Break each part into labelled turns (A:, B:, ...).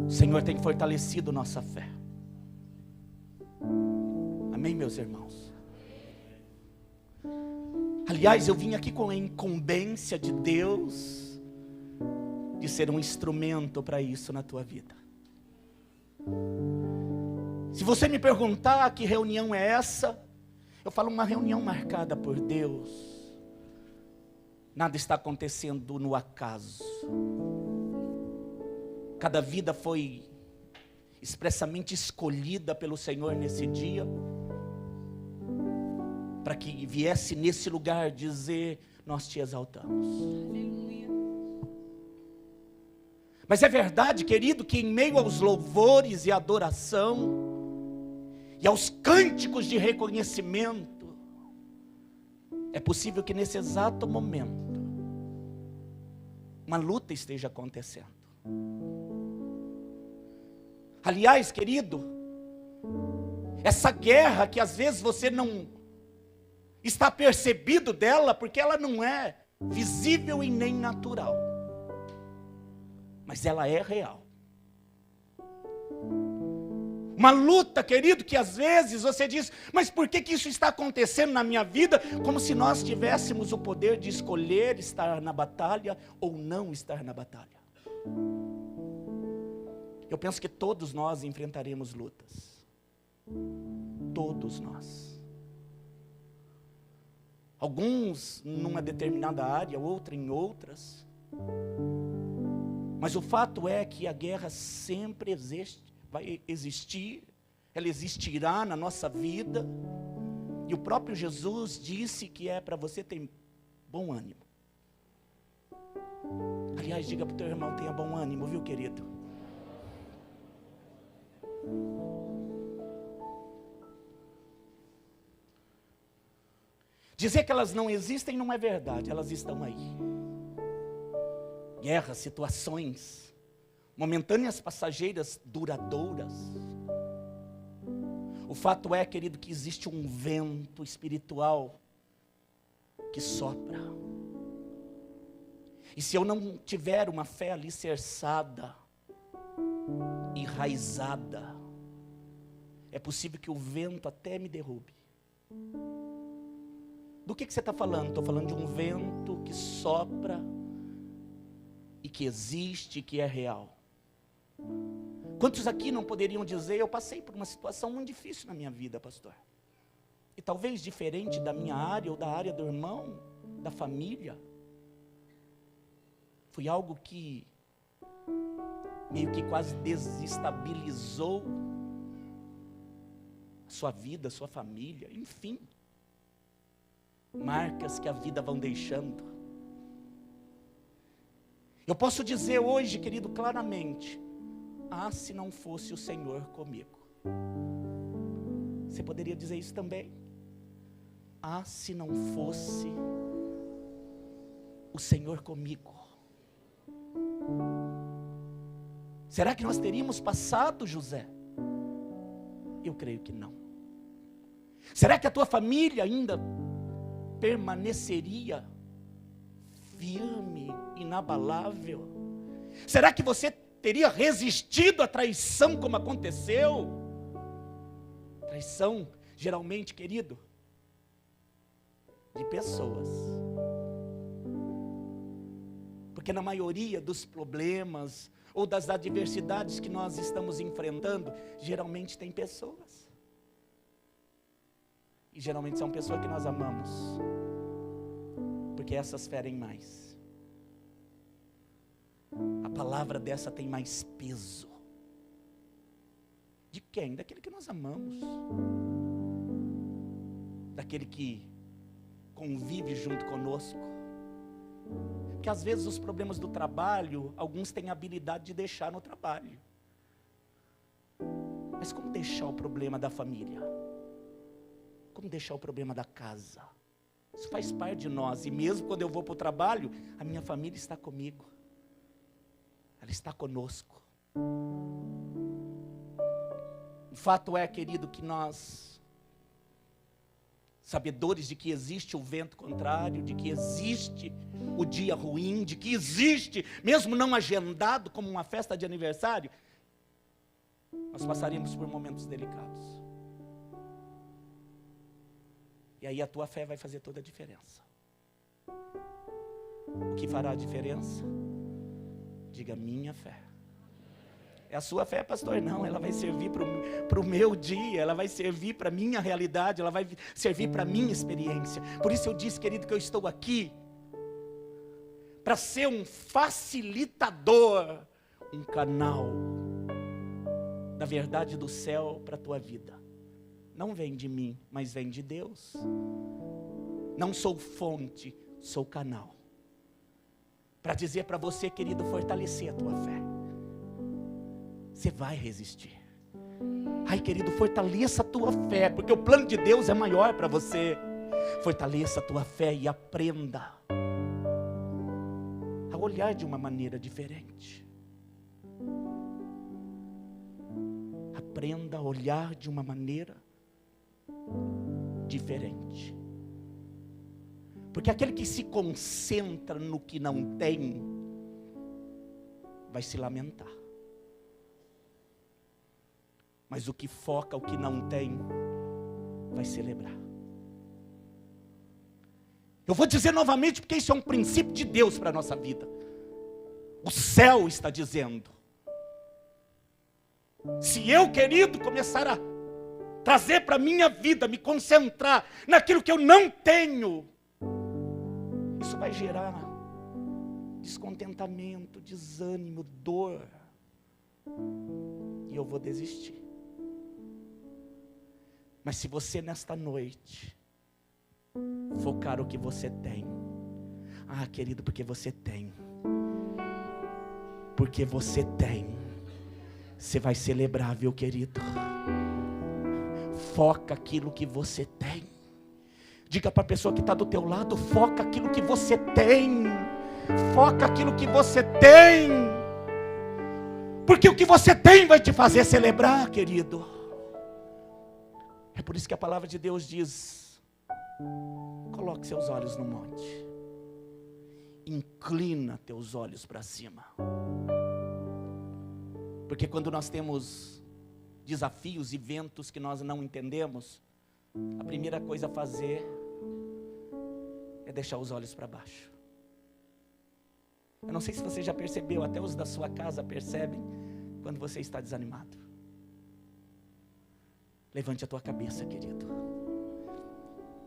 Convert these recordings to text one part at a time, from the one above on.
A: O Senhor tem fortalecido nossa fé. Amém, meus irmãos? Aliás, eu vim aqui com a incumbência de Deus de ser um instrumento para isso na tua vida. Se você me perguntar que reunião é essa, eu falo uma reunião marcada por Deus. Nada está acontecendo no acaso. Cada vida foi expressamente escolhida pelo Senhor nesse dia, para que viesse nesse lugar dizer: nós te exaltamos.
B: Aleluia.
A: Mas é verdade, querido, que em meio aos louvores e adoração, e aos cânticos de reconhecimento, é possível que nesse exato momento, uma luta esteja acontecendo. Aliás, querido, essa guerra que às vezes você não está percebido dela, porque ela não é visível e nem natural, mas ela é real. Uma luta, querido, que às vezes você diz: mas por que isso está acontecendo na minha vida? Como se nós tivéssemos o poder de escolher estar na batalha ou não estar na batalha. Eu penso que todos nós enfrentaremos lutas. Todos nós. Alguns numa determinada área, outra em outras. Mas o fato é que a guerra sempre existe, vai existir, ela existirá na nossa vida. E o próprio Jesus disse que é para você ter bom ânimo. Aliás, diga para o teu irmão: tenha bom ânimo, viu, querido? Dizer que elas não existem não é verdade, elas estão aí. Guerras, situações momentâneas, passageiras, duradouras. O fato é, querido, que existe um vento espiritual que sopra. E se eu não tiver uma fé alicerçada, enraizada, é possível que o vento até me derrube. Do que você está falando? Estou falando de um vento que sopra e que existe, que é real. Quantos aqui não poderiam dizer: eu passei por uma situação muito difícil na minha vida, pastor? E talvez diferente da minha área ou da área do irmão, da família. Foi algo que meio que quase desestabilizou a sua vida, a sua família, enfim. Marcas que a vida vão deixando. Eu posso dizer hoje, querido, claramente: ah, se não fosse o Senhor comigo. Você poderia dizer isso também? Ah, se não fosse o Senhor comigo. Será que nós teríamos passado, José? Eu creio que não. Será que a tua família ainda permaneceria firme, inabalável? Será que você teria resistido à traição como aconteceu? Traição, geralmente, querido, de pessoas. Porque na maioria dos problemas ou das adversidades que nós estamos enfrentando, geralmente tem pessoas. E geralmente são pessoas que nós amamos, porque essas ferem mais. A palavra dessa tem mais peso. De quem? Daquele que nós amamos. Daquele que convive junto conosco. Porque às vezes os problemas do trabalho, alguns têm a habilidade de deixar no trabalho. Mas como deixar o problema da família? Como deixar o problema da casa? Isso faz parte de nós. E mesmo quando eu vou para o trabalho, a minha família está comigo. Ela está conosco. O fato é, querido, que nós, sabedores de que existe o vento contrário, de que existe o dia ruim, de que existe, mesmo não agendado como uma festa de aniversário, nós passaríamos por momentos delicados. E aí a tua fé vai fazer toda a diferença. O que fará a diferença? Diga, minha fé. É a sua fé, pastor? Não, ela vai servir para o meu dia, ela vai servir para a minha realidade, ela vai servir para a minha experiência. Por isso eu disse, querido, que eu estou aqui para ser um facilitador, um canal da verdade do céu para a tua vida. Não vem de mim, mas vem de Deus. Não sou fonte, sou canal. Para dizer para você, querido, fortalecer a tua fé. Você vai resistir. Ai, querido, fortaleça a tua fé, porque o plano de Deus é maior para você. Fortaleça a tua fé e aprenda a olhar de uma maneira diferente. Aprenda a olhar de uma maneira diferente. Porque aquele que se concentra no que não tem, vai se lamentar. Mas o que foca o que não tem, vai celebrar. Eu vou dizer novamente, porque isso é um princípio de Deus para a nossa vida. O céu está dizendo: se eu, querido, começar a trazer para a minha vida, me concentrar naquilo que eu não tenho, isso vai gerar descontentamento, desânimo, dor. E eu vou desistir. Mas se você nesta noite focar o que você tem, ah, querido, porque você tem, você vai celebrar, viu, querido? Foca aquilo que você tem. Diga para a pessoa que está do teu lado: foca aquilo que você tem. Foca aquilo que você tem. Porque o que você tem vai te fazer celebrar, querido. É por isso que a palavra de Deus diz: coloque seus olhos no monte. Inclina teus olhos para cima. Porque quando nós temos desafios e ventos que nós não entendemos, a primeira coisa a fazer é deixar os olhos para baixo. Eu não sei se você já percebeu, até os da sua casa percebem quando você está desanimado. Levante a tua cabeça, querido.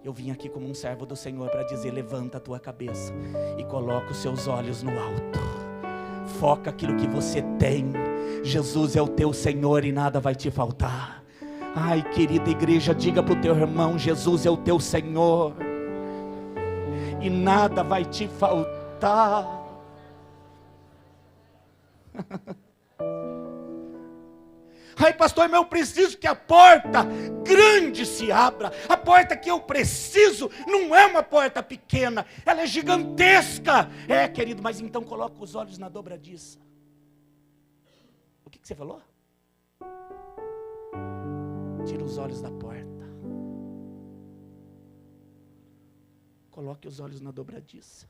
A: Eu vim aqui como um servo do Senhor para dizer: levanta a tua cabeça e coloca os seus olhos no alto. Foca aquilo que você tem. Jesus é o teu Senhor e nada vai te faltar. Ai, querida igreja, diga para o teu irmão: Jesus é o teu Senhor e nada vai te faltar. Ai, pastor, mas eu preciso que a porta grande se abra. A porta que eu preciso não é uma porta pequena, ela é gigantesca. É, querido, mas então coloca os olhos na dobradiça. O que você falou? Tira os olhos da porta. Coloque os olhos na dobradiça.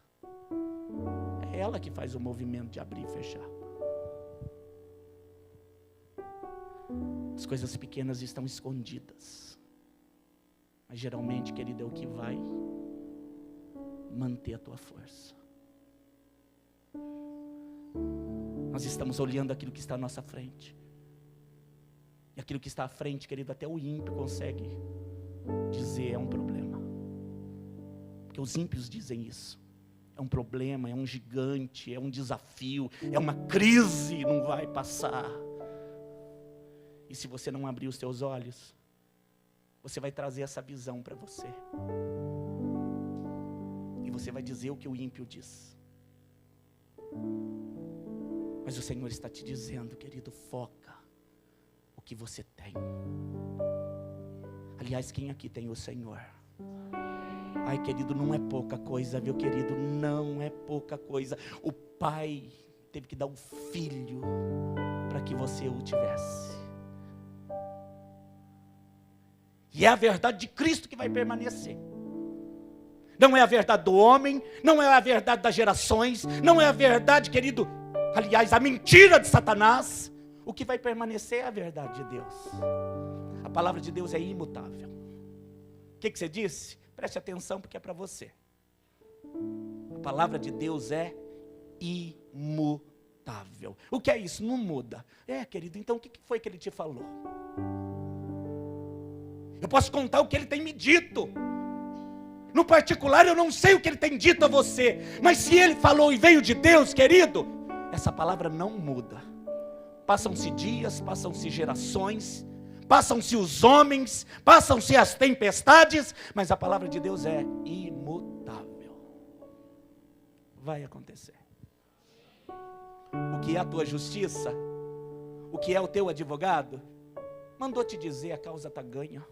A: É ela que faz o movimento de abrir e fechar. As coisas pequenas estão escondidas. Mas geralmente, querido, é o que vai manter a tua força. Nós estamos olhando aquilo que está à nossa frente. E aquilo que está à frente, querido, até o ímpio consegue dizer: é um problema. Porque os ímpios dizem isso. É um problema, é um gigante, é um desafio, é uma crise, não vai passar. E se você não abrir os teus olhos, você vai trazer essa visão para você. E você vai dizer o que o ímpio diz. Mas o Senhor está te dizendo, querido, foca o que você tem. Aliás, quem aqui tem o Senhor? Ai, querido, não é pouca coisa, viu, querido? Não é pouca coisa. O Pai teve que dar um filho para que você o tivesse. E é a verdade de Cristo que vai permanecer. Não é a verdade do homem, não é a verdade das gerações, não é a verdade, querido, aliás, a mentira de Satanás. O que vai permanecer é a verdade de Deus. A palavra de Deus é imutável. O que você disse? Preste atenção porque é para você. A palavra de Deus é imutável. O que é isso? Não muda. Querido, então o que foi que ele te falou? Eu posso contar o que ele tem me dito. No particular eu não sei o que ele tem dito a você. Mas se ele falou e veio de Deus, querido, essa palavra não muda. Passam-se dias, passam-se gerações, passam-se os homens, passam-se as tempestades, mas a palavra de Deus é imutável. Vai acontecer. O que é a tua justiça, o que é o teu advogado, mandou te dizer, a causa está ganha.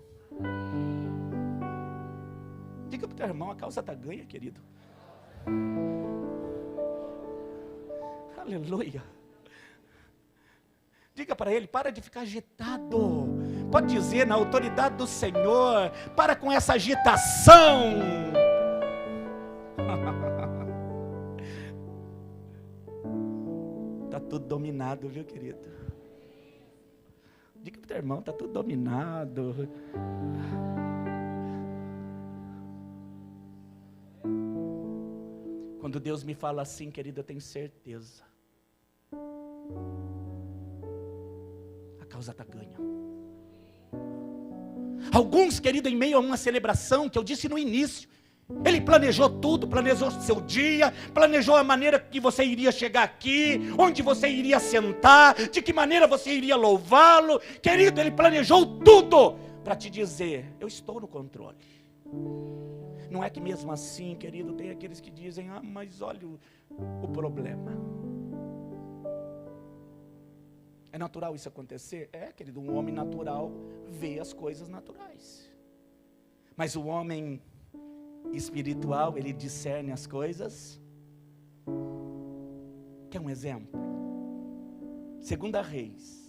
A: Diga para o teu irmão, a causa está ganha, querido. Aleluia. Diga para ele, para de ficar agitado. Pode dizer, na autoridade do Senhor, para com essa agitação. Está tudo dominado, viu, querido? Diga para o teu irmão, está tudo dominado. Quando Deus me fala assim, querido, eu tenho certeza. A causa está ganha. Alguns, querido, em meio a uma celebração, que eu disse no início, ele planejou tudo, planejou seu dia, planejou a maneira que você iria chegar aqui, onde você iria sentar, de que maneira você iria louvá-lo. Querido, ele planejou tudo para te dizer, eu estou no controle. Não é que mesmo assim, querido, tem aqueles que dizem, mas olha o problema. É natural isso acontecer? Querido, um homem natural vê as coisas naturais. Mas o homem espiritual, ele discerne as coisas. Quer um exemplo? 2 Reis.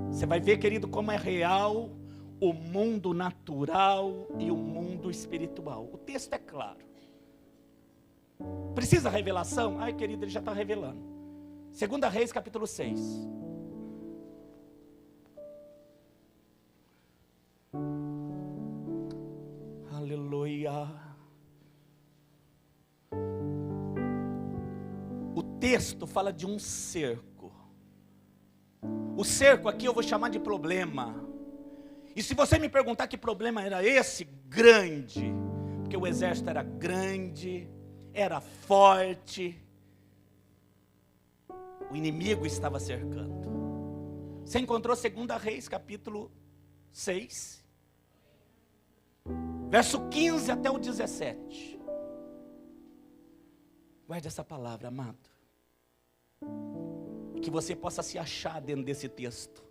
A: Você vai ver, querido, como é real o mundo natural e o mundo espiritual. O texto é claro. Precisa revelação? Ai, querido, ele já está revelando. 2 Reis, capítulo 6. Aleluia. O texto fala de um cerco. O cerco aqui eu vou chamar de problema. E se você me perguntar que problema era esse, grande, porque o exército era grande, era forte, o inimigo estava cercando. Você encontrou 2 Reis, capítulo 6, verso 15 até o 17. Guarde essa palavra, amado, que você possa se achar dentro desse texto.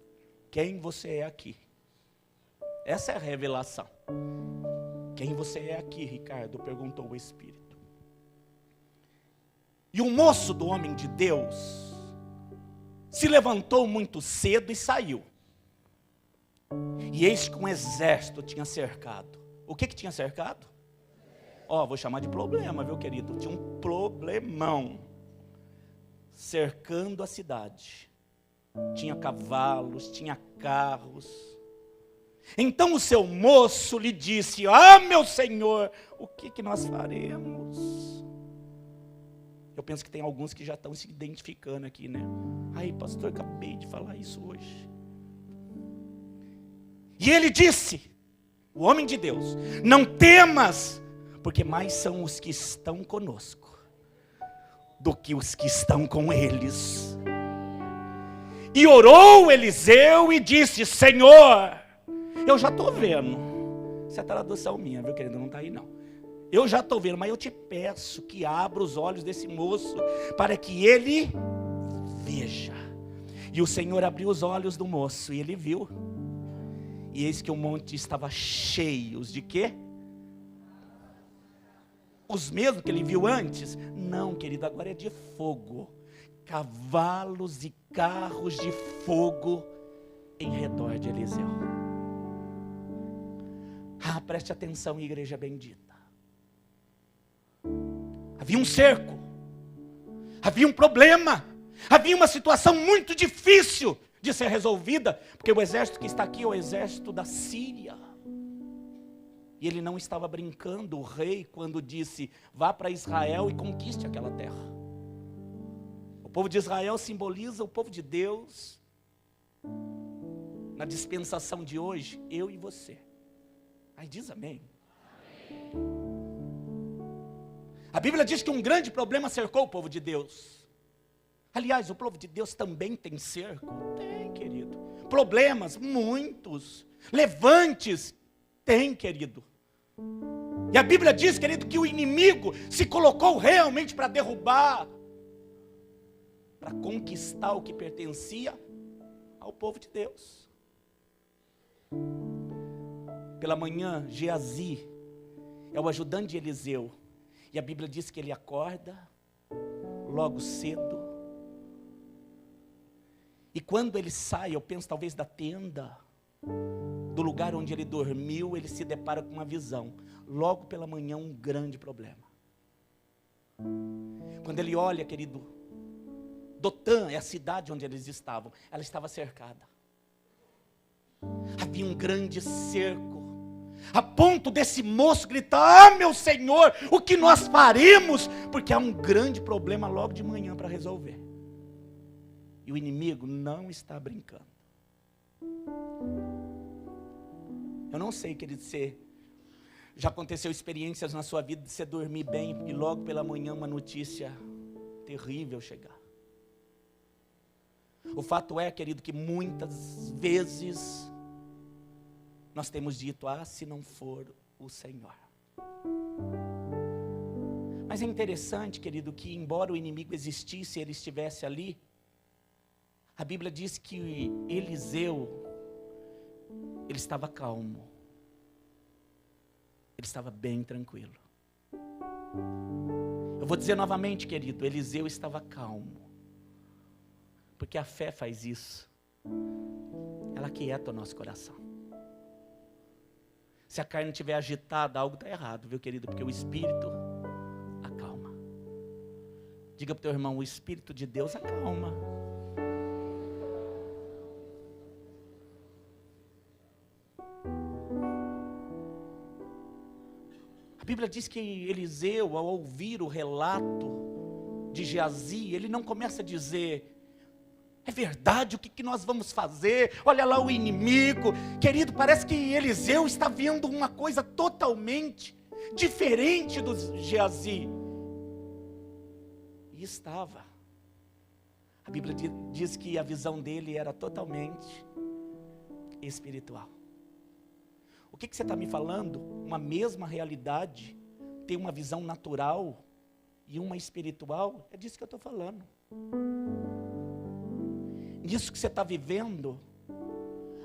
A: Quem você é aqui? Essa é a revelação. Quem você é aqui, Ricardo? Perguntou o Espírito. E o moço do homem de Deus se levantou muito cedo e saiu. E eis que um exército tinha cercado. O que tinha cercado? Vou chamar de problema, viu, querido? Tinha um problemão cercando a cidade. Tinha cavalos, tinha carros. Então o seu moço lhe disse, meu senhor, o que nós faremos? Eu penso que tem alguns que já estão se identificando aqui, né? Ai, pastor, acabei de falar isso hoje. E ele disse, o homem de Deus, não temas, porque mais são os que estão conosco do que os que estão com eles. E orou Eliseu e disse, Senhor, eu já estou vendo. Essa é a tradução minha, viu, querido? Não está aí, não. Eu já estou vendo, mas eu te peço que abra os olhos desse moço, para que ele veja. E o Senhor abriu os olhos do moço, e ele viu. E eis que o monte estava cheio de quê? Os mesmos que ele viu antes? Não, querido, agora é de fogo. Cavalos e carros de fogo em redor de Eliseu. Preste atenção, igreja bendita. Havia um cerco, havia um problema, Havia uma situação muito difícil de ser resolvida, porque o exército que está aqui é o exército da Síria. E ele não estava brincando, o rei, quando disse: vá para Israel e conquiste aquela terra. O povo de Israel simboliza o povo de Deus. Na dispensação de hoje, eu e você. Aí diz amém. A Bíblia diz que um grande problema cercou o povo de Deus. Aliás, o povo de Deus também tem cerco. Tem, querido. Problemas, muitos. Levantes, tem, querido. E a Bíblia diz, querido, que o inimigo se colocou realmente para derrubar, para conquistar o que pertencia ao povo de Deus. Pela manhã, Geazi é o ajudante de Eliseu. E a Bíblia diz que ele acorda logo cedo. E quando ele sai, eu penso talvez da tenda, do lugar onde ele dormiu, ele se depara com uma visão. Logo pela manhã, um grande problema. Quando ele olha, querido, Dotã é a cidade onde eles estavam. Ela estava cercada. Havia um grande cerco. A ponto desse moço gritar: ah, meu Senhor, o que nós faremos? Porque há um grande problema logo de manhã para resolver. E o inimigo não está brincando. Eu não sei, querido, se já aconteceu experiências na sua vida de você dormir bem e logo pela manhã uma notícia terrível chegar. O fato é, querido, que muitas vezes nós temos dito: ah, se não for o Senhor. Mas é interessante, querido, que embora o inimigo existisse, ele estivesse ali, a Bíblia diz que Eliseu, ele estava calmo. Ele estava bem tranquilo. Eu vou dizer novamente, querido, Eliseu estava calmo. Porque a fé faz isso. Ela aquieta o nosso coração. Se a carne estiver agitada, algo está errado, viu, querido? Porque o Espírito acalma. Diga para o teu irmão: o Espírito de Deus acalma. A Bíblia diz que Eliseu, ao ouvir o relato de Geazi, ele não começa a dizer: é verdade, o que nós vamos fazer? Olha lá o inimigo. Querido, parece que Eliseu está vendo uma coisa totalmente diferente do Geazi. E estava. A Bíblia diz que a visão dele era totalmente espiritual. O que você está me falando? Uma mesma realidade tem uma visão natural e uma espiritual? É disso que eu estou falando. Nisso que você está vivendo,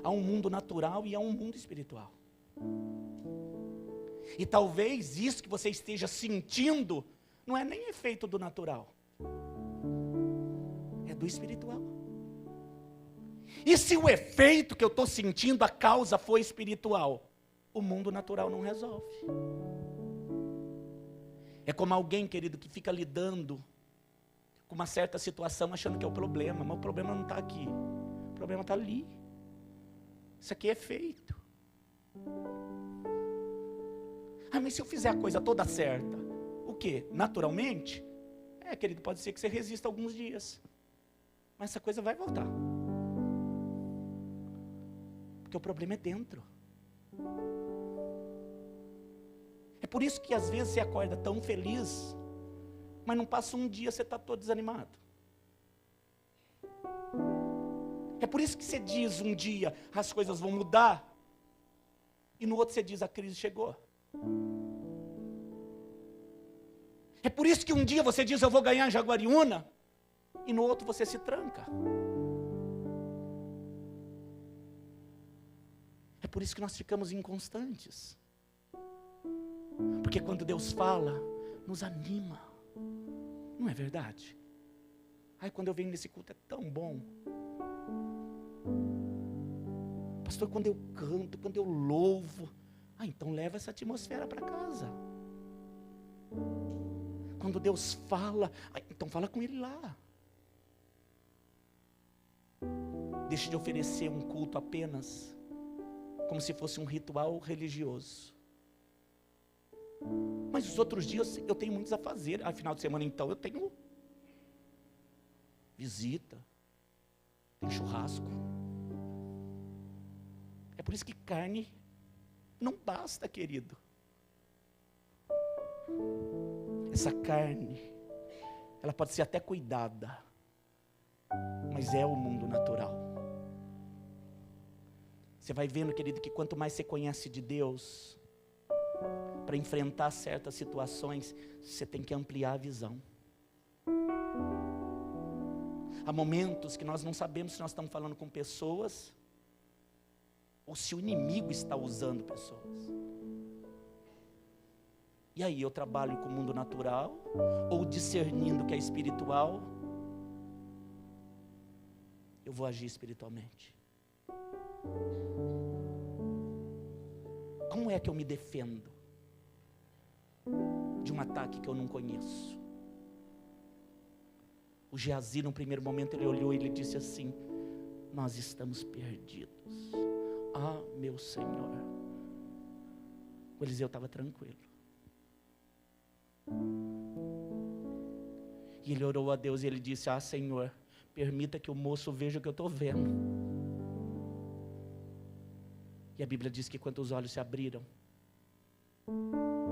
A: há um mundo natural e há um mundo espiritual. E talvez isso que você esteja sentindo não é nem efeito do natural, é do espiritual. E se o efeito que eu estou sentindo, a causa foi espiritual, o mundo natural não resolve. É como alguém, querido, que fica lidando com uma certa situação achando que é o problema, mas o problema não está aqui, o problema está ali. Isso aqui é efeito. Ah, mas se eu fizer a coisa toda certa, o quê? Naturalmente? Querido, pode ser que você resista alguns dias, mas essa coisa vai voltar. Porque o problema é dentro. É por isso que às vezes você acorda tão feliz, mas não passa um dia, você está todo desanimado. É por isso que você diz um dia, as coisas vão mudar, e no outro você diz, a crise chegou. É por isso que um dia você diz, eu vou ganhar em Jaguariúna, e no outro você se tranca. É por isso que nós ficamos inconstantes. Porque quando Deus fala, nos anima. Não é verdade? Ai, quando eu venho nesse culto é tão bom. Pastor, quando eu canto, quando eu louvo, então leva essa atmosfera para casa. Quando Deus fala, então fala com Ele lá. Deixe de oferecer um culto apenas como se fosse um ritual religioso. Mas os outros dias eu tenho muitos a fazer. Final de semana então eu tenho visita, tem churrasco. É por isso que carne não basta, querido. Essa carne, ela pode ser até cuidada, mas é o mundo natural. Você vai vendo, querido, que quanto mais você conhece de Deus, para enfrentar certas situações, você tem que ampliar a visão. Há momentos que nós não sabemos se nós estamos falando com pessoas ou se o inimigo está usando pessoas. E aí eu trabalho com o mundo natural ou discernindo o que é espiritual, eu vou agir espiritualmente. Como é que eu me defendo de um ataque que eu não conheço? O Geazi, no primeiro momento, ele olhou e ele disse assim: nós estamos perdidos. Ah, meu Senhor. O Eliseu estava tranquilo. E ele orou a Deus e ele disse: ah, Senhor, permita que o moço veja o que eu estou vendo. E a Bíblia diz que quando os olhos se abriram,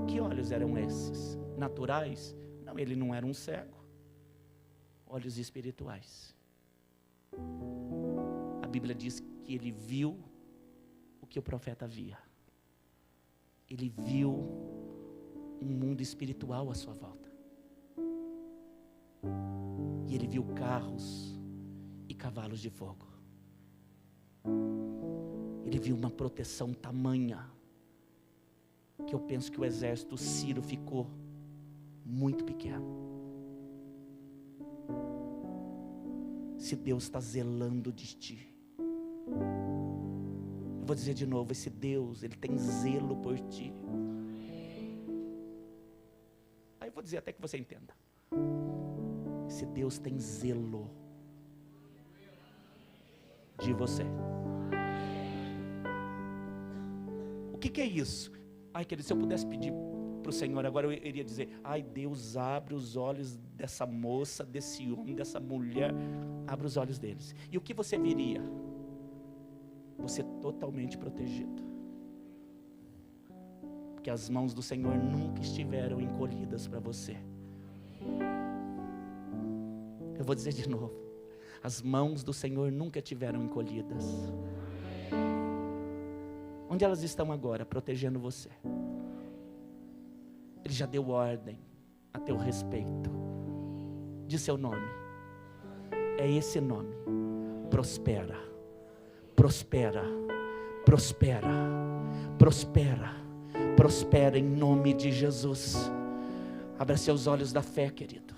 A: que olhos eram esses? Naturais? Não, ele não era um cego. Olhos espirituais. A Bíblia diz que ele viu o que o profeta via. Ele viu um mundo espiritual à sua volta. E ele viu carros e cavalos de fogo. Ele viu uma proteção tamanha que eu penso que o exército sírio ficou muito pequeno. Se Deus está zelando de ti, eu vou dizer de novo, esse Deus, Ele tem zelo por ti. Aí eu vou dizer até que você entenda. Esse Deus tem zelo de você. O que é isso? Ai, querido, se eu pudesse pedir para o Senhor agora, eu iria dizer: ai, Deus, abre os olhos dessa moça, desse homem, dessa mulher, abre os olhos deles. E o que você viria? Você totalmente protegido, porque as mãos do Senhor nunca estiveram encolhidas para você. Eu vou dizer de novo: as mãos do Senhor nunca estiveram encolhidas. Onde elas estão agora? Protegendo você. Ele já deu ordem a teu respeito. Diz seu nome. É esse nome. Prospera. Prospera. Prospera. Prospera. Prospera em nome de Jesus. Abra seus olhos da fé, querido.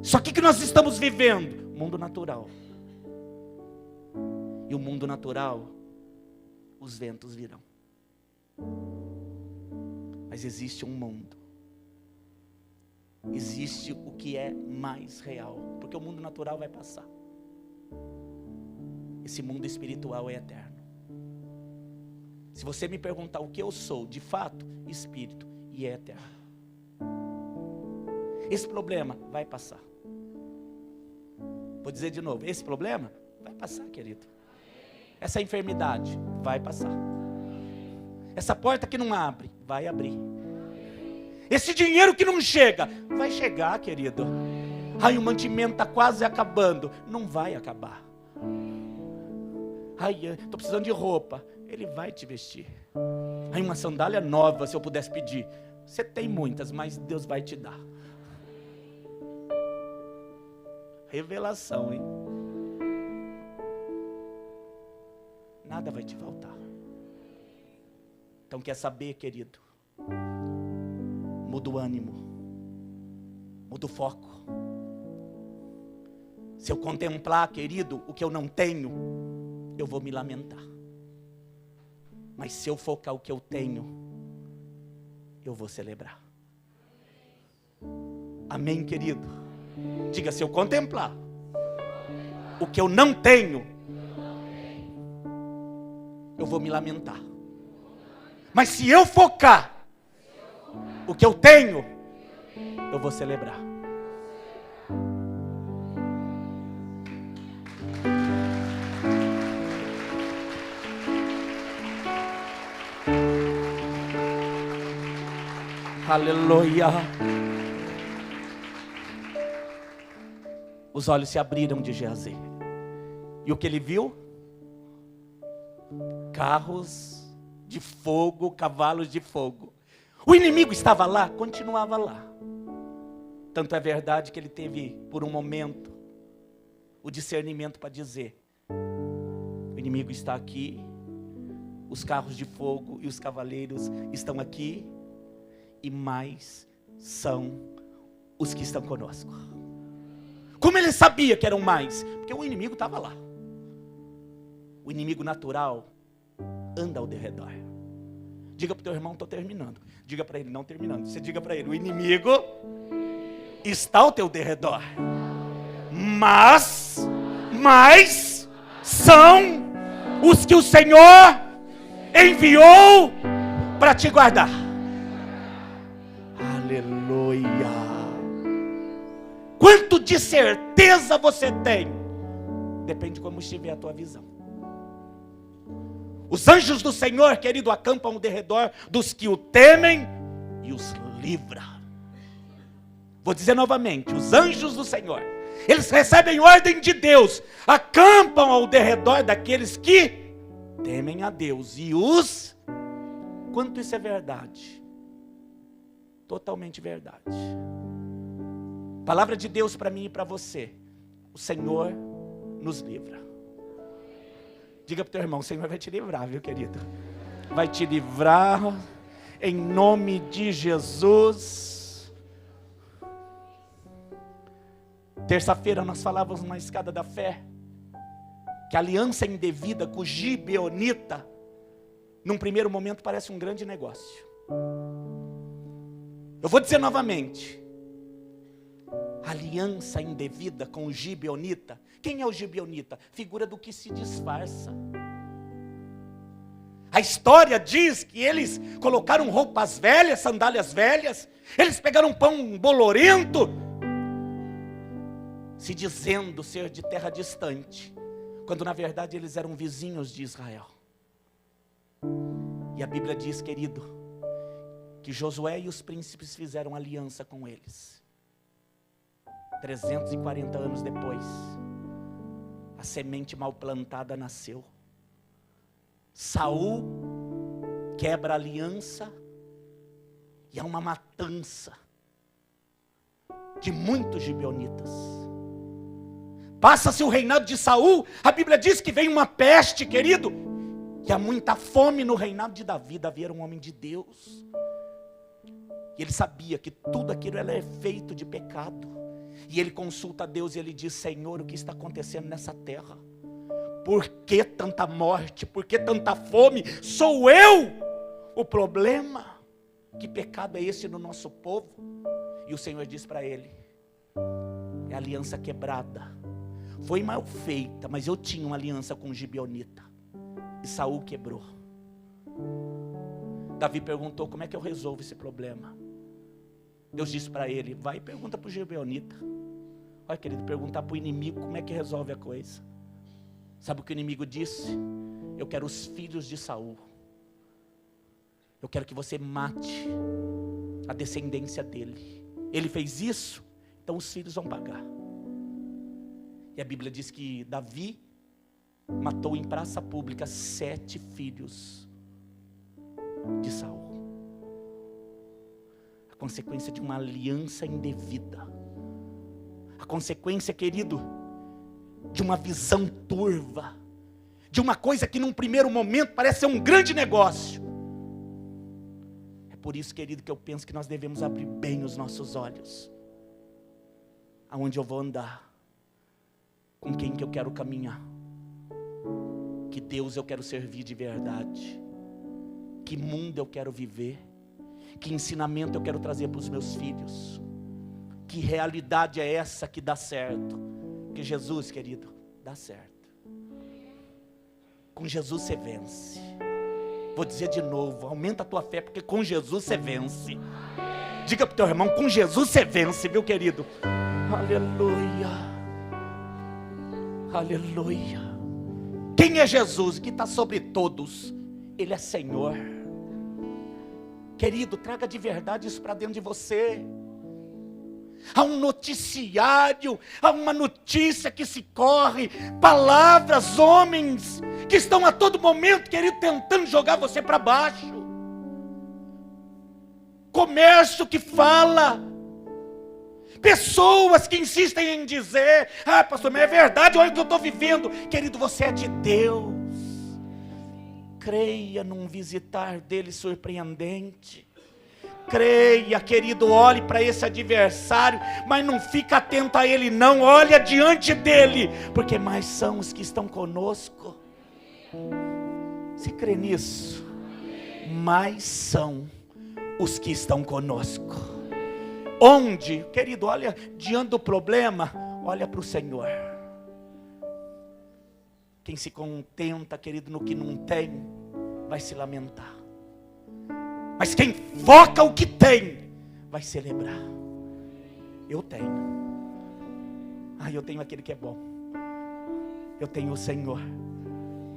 A: Só que nós estamos vivendo? Mundo natural. E o mundo natural, os ventos virão. Mas existe um mundo. Existe o que é mais real. Porque o mundo natural vai passar. Esse mundo espiritual é eterno. Se você me perguntar o que eu sou, de fato, espírito, e é eterno. Esse problema vai passar. Vou dizer de novo, esse problema vai passar, querido. Essa enfermidade vai passar. Essa porta que não abre, vai abrir. Esse dinheiro que não chega, vai chegar, querido. Ai, o mantimento está quase acabando. Não vai acabar. Ai, estou precisando de roupa. Ele vai te vestir. Ai, uma sandália nova, se eu pudesse pedir. Você tem muitas, mas Deus vai te dar. Revelação, hein? Nada vai te faltar. Então quer saber, querido? Muda o ânimo. Muda o foco. Se eu contemplar, querido, o que eu não tenho, eu vou me lamentar. Mas se eu focar o que eu tenho, eu vou celebrar. Amém, querido? Diga: se eu contemplar o que eu não tenho, eu vou me lamentar. Mas se eu focar o que eu tenho, eu vou celebrar. Aleluia. Os olhos se abriram de Geazi. E o que ele viu? Carros de fogo, cavalos de fogo. O inimigo estava lá, continuava lá. Tanto é verdade que ele teve, por um momento, o discernimento para dizer: o inimigo está aqui, os carros de fogo e os cavaleiros estão aqui, e mais são os que estão conosco. Como ele sabia que eram mais? Porque o inimigo estava lá. O inimigo natural anda ao derredor. Diga para o teu irmão: estou terminando. Diga para ele: não terminando. Você diga para ele: o inimigo está ao teu derredor, mas mais são os que o Senhor enviou para te guardar. Aleluia. Quanto de certeza você tem? Depende de como estiver a tua visão. Os anjos do Senhor, querido, acampam ao derredor dos que o temem e os livra. Vou dizer novamente: os anjos do Senhor, eles recebem ordem de Deus, acampam ao derredor daqueles que temem a Deus e os... Quanto isso é verdade? Totalmente verdade. Palavra de Deus para mim e para você: o Senhor nos livra. Diga para o teu irmão: o Senhor vai te livrar, viu, querido? Vai te livrar, em nome de Jesus. Terça-feira nós falávamos na escada da fé que a aliança indevida com o gibeonita, num primeiro momento, parece um grande negócio. Eu vou dizer novamente: aliança indevida com o gibeonita. Quem é o gibeonita? Figura do que se disfarça. A história diz que eles colocaram roupas velhas, sandálias velhas, eles pegaram pão bolorento, se dizendo ser de terra distante, quando na verdade eles eram vizinhos de Israel. E a Bíblia diz, querido, que Josué e os príncipes fizeram aliança com eles. 340 anos depois, a semente mal plantada nasceu. Saul quebra a aliança e há uma matança de muitos gibeonitas. Passa-se o reinado de Saul, a Bíblia diz que vem uma peste, querido, que há muita fome no reinado de Davi. Davi era um homem de Deus, e ele sabia que tudo aquilo era feito de pecado. E ele consulta a Deus e ele diz: Senhor, o que está acontecendo nessa terra? Por que tanta morte? Por que tanta fome? Sou eu o problema? Que pecado é esse no nosso povo? E o Senhor diz para ele: é aliança quebrada. Foi mal feita, mas eu tinha uma aliança com o gibeonita. E Saul quebrou. Davi perguntou: como é que eu resolvo esse problema? Deus disse para ele: vai e pergunta para o gibeonita. Olha, querido, perguntar para o inimigo como é que resolve a coisa. Sabe o que o inimigo disse? Eu quero os filhos de Saul. Eu quero que você mate a descendência dele. Ele fez isso, então os filhos vão pagar. E a Bíblia diz que Davi matou em praça pública 7 filhos de Saul. A consequência de uma aliança indevida. A consequência, querido, de uma visão turva, de uma coisa que num primeiro momento parece ser um grande negócio. É por isso, querido, que eu penso que nós devemos abrir bem os nossos olhos. Aonde eu vou andar, com quem que eu quero caminhar, que Deus eu quero servir de verdade, que mundo eu quero viver, que ensinamento eu quero trazer para os meus filhos, que realidade é essa que dá certo. Que Jesus, querido, dá certo. Com Jesus você vence. Vou dizer de novo, aumenta a tua fé, porque com Jesus você vence. Diga para o teu irmão, com Jesus você vence, viu, querido? Aleluia. Aleluia. Quem é Jesus? Que está sobre todos. Ele é Senhor. Querido, traga de verdade isso para dentro de você. Há um noticiário, há uma notícia que se corre, palavras, homens, que estão a todo momento, querido, tentando jogar você para baixo. Comércio que fala, pessoas que insistem em dizer, pastor, mas é verdade, olha o que eu estou vivendo. Querido, você é de Deus. Creia num visitar dele surpreendente. Creia, querido, olhe para esse adversário, mas não fica atento a ele não, olha diante dele, porque mais são os que estão conosco. Você crê nisso? Mais são os que estão conosco. Onde? Querido, olha, diante do problema, olha para o Senhor. Quem se contenta, querido, no que não tem, vai se lamentar. Mas quem foca o que tem, vai celebrar. Eu tenho. Eu tenho aquele que é bom. Eu tenho o Senhor.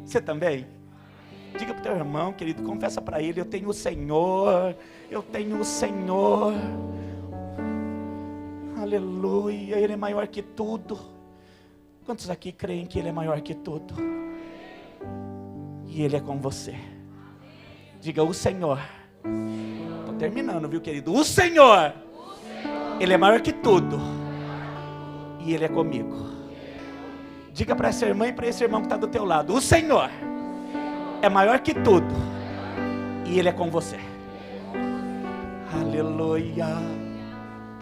A: Você também? Diga para o teu irmão, querido, confessa para ele, eu tenho o Senhor. Eu tenho o Senhor. Aleluia, Ele é maior que tudo. Quantos aqui creem que Ele é maior que tudo? E Ele é com você. Diga, o Senhor. Estou terminando, viu, querido? O Senhor, Ele é maior que tudo. E Ele é comigo. Diga para essa irmã e para esse irmão que está do teu lado: o Senhor é maior que tudo. E Ele é com você. Aleluia.